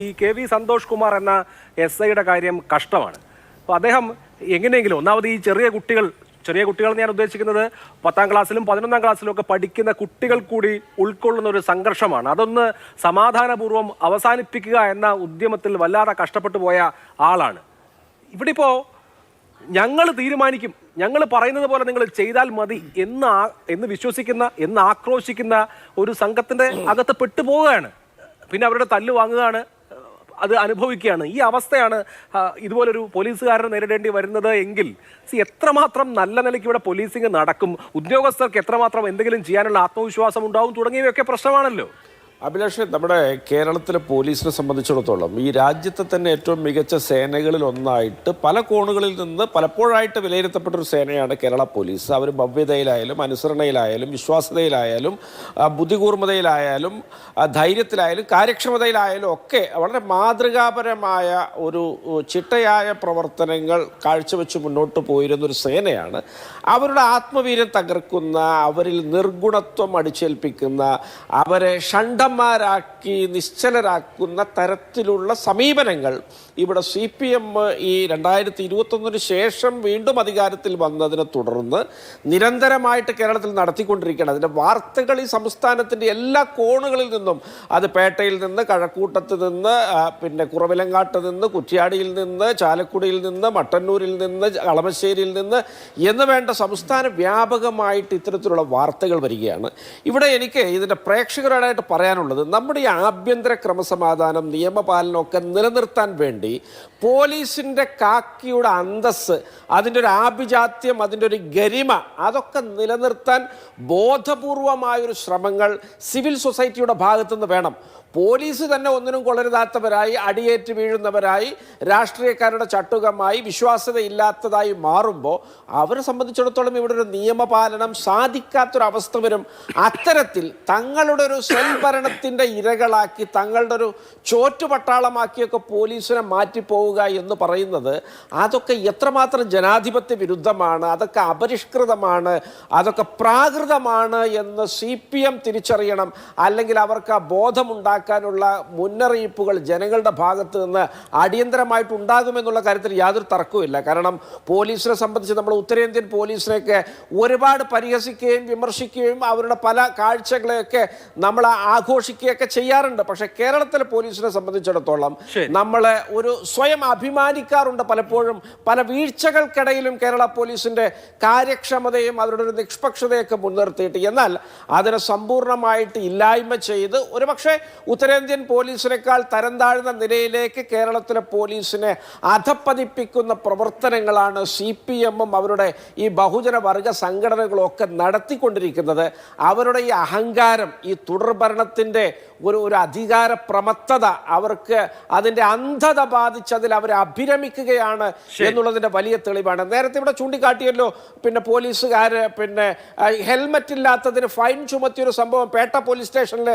ഈ K V Santhosh Kumar എന്ന SI-യുടെ കാര്യം കഷ്ടമാണ്. അപ്പോൾ അദ്ദേഹം എങ്ങനെയെങ്കിലും ഒന്നാമത് ഈ ചെറിയ കുട്ടികൾ ഞാൻ ഉദ്ദേശിക്കുന്നത് 10ാം ക്ലാസ്സിലും 11ാം ക്ലാസ്സിലും ഒക്കെ പഠിക്കുന്ന കുട്ടികൾ കൂടി ഉൾക്കൊള്ളുന്ന ഒരു സംഘർഷമാണ്. അതൊന്ന് സമാധാനപൂർവ്വം അവസാനിപ്പിക്കുക എന്ന ഉദ്യമത്തിൽ വല്ലാതെ കഷ്ടപ്പെട്ടു പോയ ആളാണ്. ഇവിടെ ഇപ്പോൾ ഞങ്ങൾ തീരുമാനിക്കും, ഞങ്ങൾ പറയുന്നത് പോലെ നിങ്ങൾ ചെയ്താൽ മതി എന്ന് വിശ്വസിക്കുന്ന, എന്ന് ആക്രോശിക്കുന്ന ഒരു സംഘത്തിൻ്റെ അകത്ത് പെട്ടുപോവുകയാണ്. പിന്നെ അവരുടെ തല്ല് വാങ്ങുകയാണ്, അത് അനുഭവിക്കുകയാണ്. ഈ അവസ്ഥയാണ് ഇതുപോലൊരു പോലീസുകാരനെ നേരിടേണ്ടി വരുന്നത് എങ്കിൽ എത്രമാത്രം നല്ല നിലയ്ക്ക് ഇവിടെ പോലീസിങ് നടക്കും, ഉദ്യോഗസ്ഥർക്ക് എത്രമാത്രം എന്തെങ്കിലും ചെയ്യാനുള്ള ആത്മവിശ്വാസം ഉണ്ടാവും തുടങ്ങിയവയൊക്കെ പ്രശ്നമാണല്ലോ. അഭിലാഷ്, നമ്മുടെ കേരളത്തിലെ പോലീസിനെ സംബന്ധിച്ചിടത്തോളം ഈ രാജ്യത്തെ തന്നെ ഏറ്റവും മികച്ച സേനകളിൽ ഒന്നായിട്ട് പല കോണുകളിൽ നിന്ന് പലപ്പോഴായിട്ട് വിലയിരുത്തപ്പെട്ടൊരു സേനയാണ് കേരള പോലീസ്. അവർ ഭവ്യതയിലായാലും അനുസരണയിലായാലും വിശ്വാസ്യതയിലായാലും ബുദ്ധികൂർമ്മതയിലായാലും ധൈര്യത്തിലായാലും കാര്യക്ഷമതയിലായാലും ഒക്കെ വളരെ മാതൃകാപരമായ ഒരു ചിട്ടയായ പ്രവർത്തനങ്ങൾ കാഴ്ചവെച്ച് മുന്നോട്ട് പോയിരുന്നൊരു സേനയാണ്. അവരുടെ ആത്മവീര്യം തകർക്കുന്ന, അവരിൽ നിർഗുണത്വം അടിച്ചേൽപ്പിക്കുന്ന, അവരെ ഷണ്ഡന്മാരാക്കി നിശ്ചലരാക്കുന്ന തരത്തിലുള്ള സമീപനങ്ങൾ ഇവിടെ CPM ഈ 2021 ശേഷം വീണ്ടും അധികാരത്തിൽ വന്നതിനെ തുടർന്ന് നിരന്തരമായിട്ട് കേരളത്തിൽ നടത്തിക്കൊണ്ടിരിക്കുകയാണ്. അതിൻ്റെ വാർത്തകൾ ഈ സംസ്ഥാനത്തിൻ്റെ എല്ലാ കോണുകളിൽ നിന്നും, അത് പേട്ടയിൽ നിന്ന്, കഴക്കൂട്ടത്ത് നിന്ന്, പിന്നെ കുറവിലങ്ങാട്ട് നിന്ന്, കുറ്റ്യാടിയിൽ നിന്ന്, ചാലക്കുടിയിൽ നിന്ന്, മട്ടന്നൂരിൽ നിന്ന്, കളമശ്ശേരിയിൽ നിന്ന് എന്ന് വേണ്ട സംസ്ഥാന വ്യാപകമായിട്ട് ഇത്തരത്തിലുള്ള വാർത്തകൾ വരികയാണ്. ഇവിടെ എനിക്ക് ഇതിൻ്റെ പ്രേക്ഷകരോടായിട്ട് പറയാനുള്ളത്, നമ്മുടെ ഈ ആഭ്യന്തര ക്രമസമാധാനം, നിയമപാലനമൊക്കെ നിലനിർത്താൻ വേണ്ടി പോലീസിൻ്റെ കാക്കിയുടെ അന്തസ്സ്, അതിൻ്റെ ഒരു ആഭിജാത്യം, അതിൻ്റെ ഒരു ഗരിമ, അതൊക്കെ നിലനിർത്താൻ ബോധപൂർവമായൊരു ശ്രമങ്ങൾ സിവിൽ സൊസൈറ്റിയുടെ ഭാഗത്തുനിന്ന് വേണം. പോലീസ് തന്നെ ഒന്നിനും കൊള്ളരുതാത്തവരായി, അടിയേറ്റ് വീഴുന്നവരായി, രാഷ്ട്രീയക്കാരുടെ ചട്ടുകമായി, വിശ്വാസ്യതയില്ലാത്തതായി മാറുമ്പോൾ അവരെ സംബന്ധിച്ചിടത്തോളം ഇവിടെ ഒരു നിയമപാലനം സാധിക്കാത്തൊരവസ്ഥ വരും. അത്തരത്തിൽ തങ്ങളുടെ ഒരു സ്വയംഭരണത്തിൻ്റെ ഇരകളാക്കി, തങ്ങളുടെ ഒരു ചോറ്റുപട്ടാളമാക്കിയൊക്കെ പോലീസിനെ മാറ്റിപ്പോവുക എന്ന് പറയുന്നത് അതൊക്കെ എത്രമാത്രം ജനാധിപത്യ വിരുദ്ധമാണ്, അതൊക്കെ അപരിഷ്കൃതമാണ്, അതൊക്കെ പ്രാകൃതമാണ് എന്ന് CPM തിരിച്ചറിയണം. അല്ലെങ്കിൽ അവർക്ക് ആ ബോധമുണ്ടാക്കാനുള്ള മുന്നറിയിപ്പുകൾ ജനങ്ങളുടെ ഭാഗത്ത് നിന്ന് അടിയന്തരമായിട്ട് ഉണ്ടാകുമെന്നുള്ള കാര്യത്തിൽ യാതൊരു തർക്കവുമില്ല. കാരണം പോലീസിനെ സംബന്ധിച്ച് നമ്മൾ ഉത്തരേന്ത്യൻ പോലീസിനെയൊക്കെ ഒരുപാട് പരിഹസിക്കുകയും വിമർശിക്കുകയും അവരുടെ പല കാഴ്ചകളെയൊക്കെ നമ്മൾ ആഘോഷിക്കുകയൊക്കെ ചെയ്യാറുണ്ട്. പക്ഷെ കേരളത്തിലെ പോലീസിനെ സംബന്ധിച്ചിടത്തോളം നമ്മൾ ഒരു സ്വയം അഭിമാനിക്കാറുണ്ട് പലപ്പോഴും. പല വീഴ്ചകൾക്കിടയിലും കേരള പോലീസിൻ്റെ കാര്യക്ഷമതയും അവരുടെ ഒരു നിഷ്പക്ഷതയൊക്കെ മുൻനിർത്തിയിട്ട്, എന്നാൽ അതിനെ സമ്പൂർണ്ണമായിട്ട് ഇല്ലായ്മ ചെയ്ത് ഒരുപക്ഷെ ഉത്തരേന്ത്യൻ പോലീസിനേക്കാൾ തരം താഴ്ന്ന നിലയിലേക്ക് കേരളത്തിലെ പോലീസിനെ അധപ്പതിപ്പിക്കുന്ന പ്രവർത്തനങ്ങളാണ് CPM-ഉം അവരുടെ ഈ ബഹുജന വർഗ സംഘടനകളും ഒക്കെ നടത്തിക്കൊണ്ടിരിക്കുന്നത്. അവരുടെ ഈ അഹങ്കാരം, ഈ തുടർഭരണത്തിൻ്റെ ഒരു അധികാര പ്രമത്തത, അവർക്ക് അതിൻ്റെ അന്ധത ബാധിച്ചതിൽ അവർ അഭിരമിക്കുകയാണ് എന്നുള്ളതിൻ്റെ വലിയ തെളിവാണ്. നേരത്തെ ഇവിടെ ചൂണ്ടിക്കാട്ടിയല്ലോ, പിന്നെ പോലീസുകാർ ഹെൽമറ്റ് ഇല്ലാത്തതിന് ഫൈൻ ചുമത്തിയൊരു സംഭവം പേട്ട പോലീസ് സ്റ്റേഷനിൽ.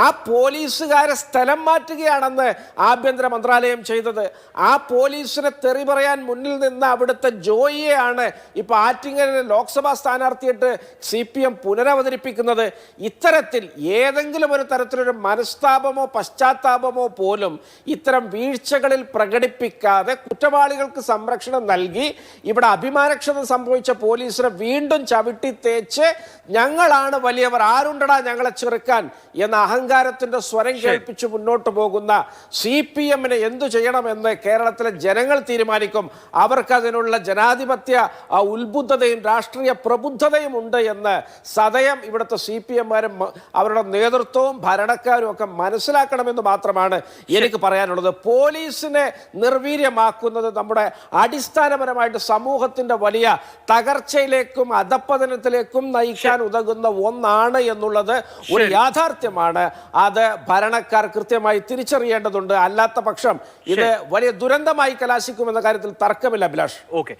ആ പോലീസുകാരെ സ്ഥലം മാറ്റുകയാണെന്ന് ആഭ്യന്തര മന്ത്രാലയം ചെയ്തത്. ആ പോലീസിനെ തെറി പറയാൻ മുന്നിൽ നിന്ന് അവിടുത്തെ ജോയിയെയാണ് ഇപ്പോൾ ആറ്റിങ്ങലിലെ ലോക്സഭാ സ്ഥാനാർത്ഥിയായിട്ട് CPM പുനരവതരിപ്പിക്കുന്നത്. ഇത്തരത്തിൽ ഏതെങ്കിലും ഒരു തരത്തിലൊരു മനസ്താപമോ പശ്ചാത്താപമോ പോലും ഇത്തരം വീഴ്ചകളിൽ പ്രകടിപ്പിക്കാതെ കുറ്റവാളികൾക്ക് സംരക്ഷണം നൽകി ഇവിടെ അഭിമാനക്ഷതം സംഭവിച്ച പോലീസിനെ വീണ്ടും ചവിട്ടി തേച്ച് ഞങ്ങളാണ് വലിയവർ, ആരുണ്ടടാ ഞങ്ങളെ ചെറുക്കാൻ എന്ന അഹങ്കാരത്തിൻ്റെ സ്വരം കേൾപ്പിച്ച് മുന്നോട്ട് പോകുന്ന CPM-നെ എന്തു ചെയ്യണമെന്ന് കേരളത്തിലെ ജനങ്ങൾ തീരുമാനിക്കും. അവർക്കതിനുള്ള ജനാധിപത്യ ഉത്ബുദ്ധതയും രാഷ്ട്രീയ പ്രബുദ്ധതയും ഉണ്ട് എന്ന് സദയം ഇവിടുത്തെ CPM-മാരും അവരുടെ നേതൃത്വവും ഭരണക്കാരും ഒക്കെ മനസ്സിലാക്കണമെന്ന് മാത്രമാണ് എനിക്ക് പറയാനുള്ളത്. പോലീസിനെ നിർവീര്യമാക്കുന്നത് നമ്മുടെ അടിസ്ഥാനപരമായിട്ട് സമൂഹത്തിൻ്റെ വലിയ തകർച്ചയിലേക്കും അധപ്പതനത്തിലേക്കും നയിക്കാൻ ഉതകുന്ന ഒന്നാണ് എന്നുള്ളത് ഒരു യാഥാർത്ഥ്യമാണ്. അത് ഭരണക്കാർ കൃത്യമായി തിരിച്ചറിയേണ്ടതുണ്ട്. അല്ലാത്ത പക്ഷം ഇത് വലിയ ദുരന്തമായി കലാശിക്കുമെന്ന കാര്യത്തിൽ തർക്കമില്ല. അഭിലാഷ്, ഓക്കെ.